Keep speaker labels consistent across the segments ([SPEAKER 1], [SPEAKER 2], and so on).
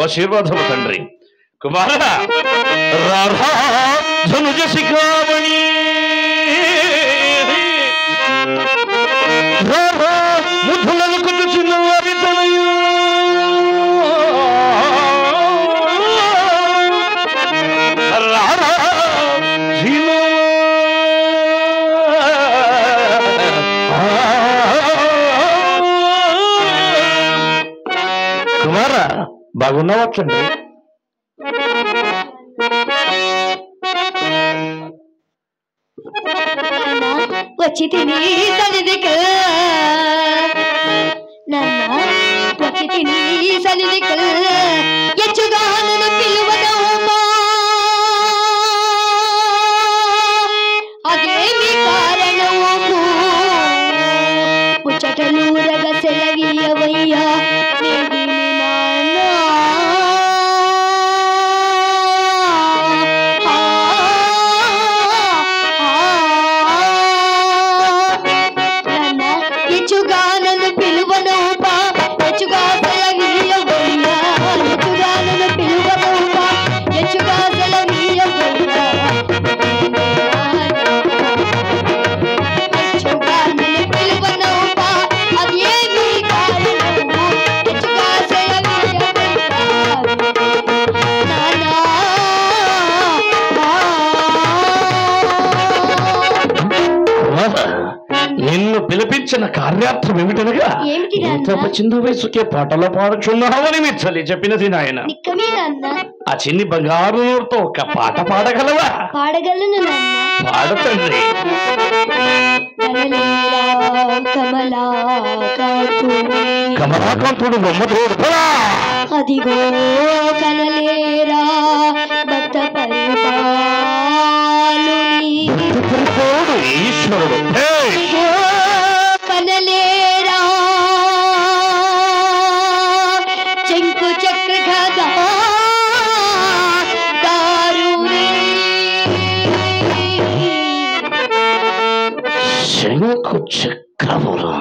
[SPEAKER 1] ఆశీర్వాదము తండ్రి. కుమార రాధా ధనుజ శిఖామణి రాధా ముద్దులను కుట్టుచున్న వారి తనయు రాధా కుమార బాగున్నావచ్చండి.
[SPEAKER 2] వచ్చి తిని సన్నిధికి నాన్న వచ్చి తిని సన్నిధికి ఎచ్చుగా నన్ను పిలువనమ్మా అదేమి కారణము ముచ్చటలు రగ సెలవీయవయ్యా నేడి నాన్న ఎచ్చుగా నన్ను పిలువనోపా ఎచ్చుగా సెలవీయవయ్యా ఎచ్చుగా నన్ను పిలువనోపా ఎచ్చుగా సెలవీయవయ్యా ఎచ్చుగా నన్ను పిలువనోపా అదేమి కారణము ఎచ్చుగా సెలవీయవయ్యా నానా
[SPEAKER 1] నిన్ను పిలిపించిన కార్యార్థం ఏమిటనగా ఇంత చిన్న వయసుకే పాటలు పాడుచున్నావని మిచ్చలి చెప్పినది నాయన. ఆ చిన్ని బంగారు నోరుతో ఒక పాట పాడగలవా?
[SPEAKER 2] పాడగలను
[SPEAKER 1] పాడు తండ్రి. కమలాకాంతుడు బొమ్మతోడు
[SPEAKER 2] అదిగో కనలేరా భక్త పరిపాలుని
[SPEAKER 1] ఈశ్వరుడు
[SPEAKER 2] కనలేరా చెంకు చక్ర దారుని
[SPEAKER 1] శంకు చక్రములు.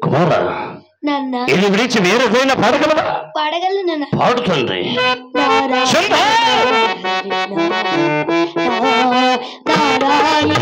[SPEAKER 1] కుమార
[SPEAKER 2] నన్న
[SPEAKER 1] ఇది విడిచి వేరేదైనా పాడగలవా?
[SPEAKER 2] పాడగలను నన్న.
[SPEAKER 1] పాడుతుంది.
[SPEAKER 2] నారాయణ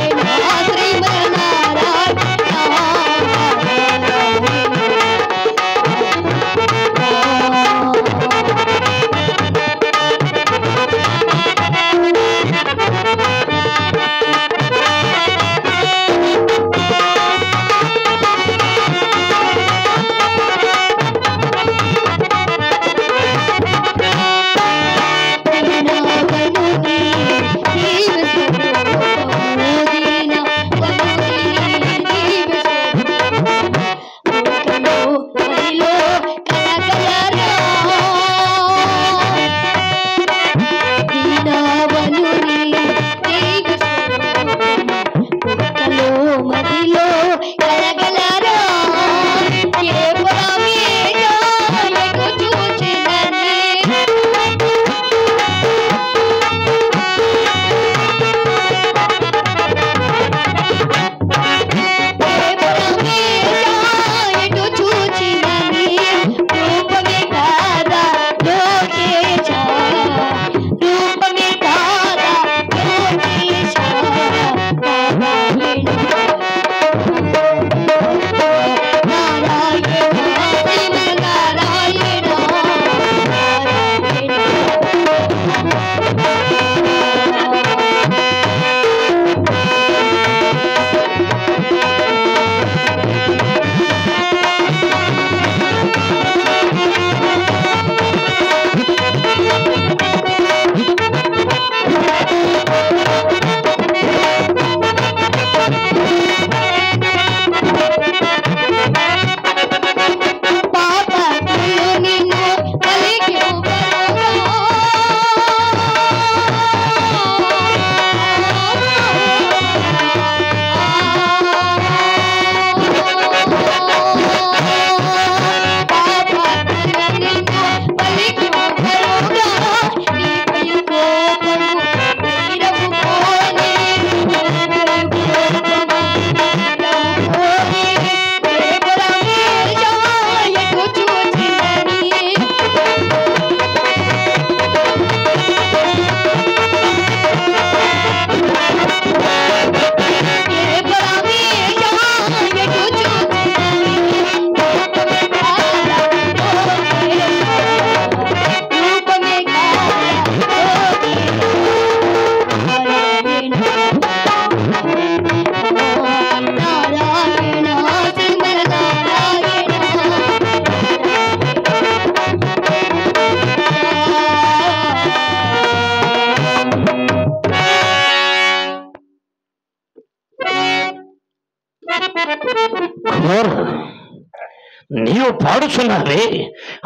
[SPEAKER 1] నీవు పాడుచున్నావే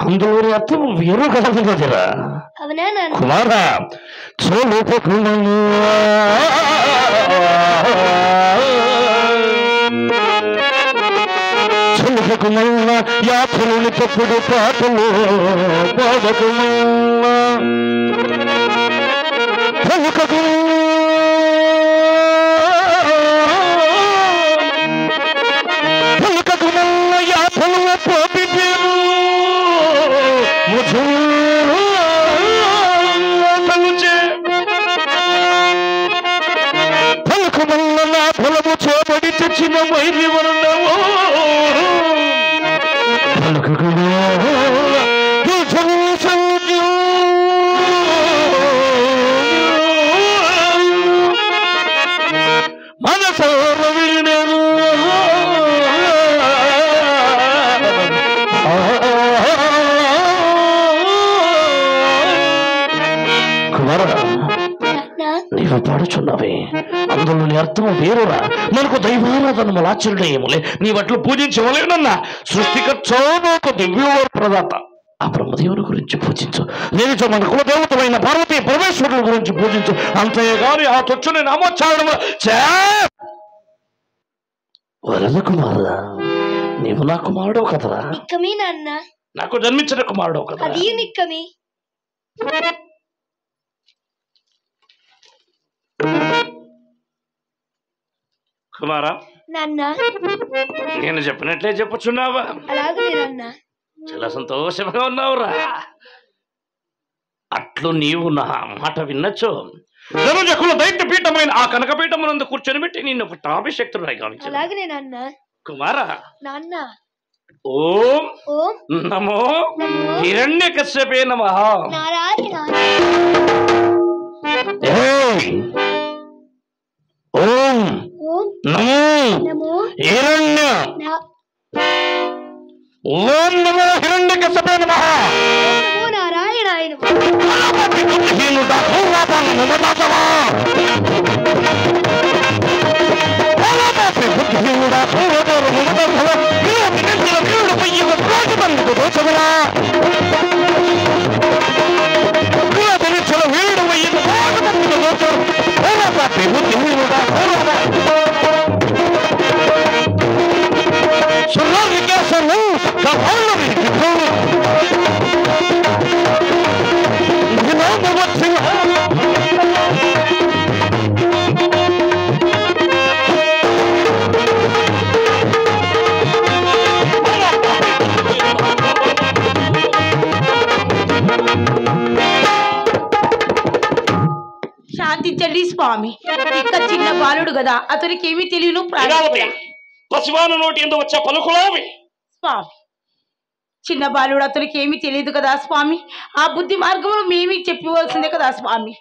[SPEAKER 1] అందులోని అర్థం వేరు కలగదిరా
[SPEAKER 2] అవునా నాన్న
[SPEAKER 1] కుమారా చోలుకుమల్లా చోలుకుమల్లా యాత్రలోని తప్పుడు పాటలు పాడకుమల్లా పలుకకుమల్లా యాత్రలు పోపి పేరు ముझे పలుకుమల్ల నా ఫలము చేపడి తెచ్చిన వైరి వర్ణము పలుకుమల్ల మనసార వినను నీవు పాడుచున్నావే అందులోని అర్థం వేరురా మనకు దైవారాధనము ఆచరణీయములే నీ వట్లు పూజించవలేనన్నా సృష్టికర్త దివ్యోర్ ప్రదాత ఆ బ్రహ్మదేవుని గురించి పూజించు నేను మన కులదేవతమైన పార్వతీ పరమేశ్వరుల గురించి పూజించు అంతేగాని ఆ తొచ్చుని నామోచ్చారణము వరద కుమారుడా నీవు నా కుమారుడు కదరా
[SPEAKER 2] నిక్కమే నాన్న
[SPEAKER 1] నాకు జన్మించిన కుమారుడు కదా
[SPEAKER 2] అది నిక్కమే
[SPEAKER 1] కుమారా
[SPEAKER 2] నాన్న
[SPEAKER 1] నేను చెప్పినట్లే చెప్పుచున్నావా
[SPEAKER 2] అలాగే నాన్న
[SPEAKER 1] చాలా సంతోషంగా ఉన్నావురా అట్లు నీవు నా మాట విన్నచో ధనుజకుల దైత్య పీఠమైన ఆ కనకపీఠమునందు కూర్చొని పెట్టి నిన్ను పుట్టాభిషక్తుడై గావించు
[SPEAKER 2] అలాగే నాన్న
[SPEAKER 1] కుమారా
[SPEAKER 2] నాన్న
[SPEAKER 1] ఓం
[SPEAKER 2] ఓం
[SPEAKER 1] నమో హిరణ్యకశ్యపే నమః
[SPEAKER 2] నారాయణ
[SPEAKER 1] ఓం
[SPEAKER 2] ఓం
[SPEAKER 1] నమో
[SPEAKER 2] నమో
[SPEAKER 1] హిరణ్య ఓం నమో హిరణ్యకశ్యపే నమః
[SPEAKER 2] నమో నారాయణాయ
[SPEAKER 3] శాంతించండి స్వామి ఇక చిన్న బాలుడు కదా అతనికి ఏమీ తెలియను
[SPEAKER 1] పసివాను నోటి ఎందు వచ్చే పలుకులావి
[SPEAKER 3] స్వామి చిన్న బాలుడు అతనికి ఏమీ తెలియదు కదా స్వామి ఆ బుద్ధి మార్గంలో మేమీ చెప్పవలసిందే కదా స్వామి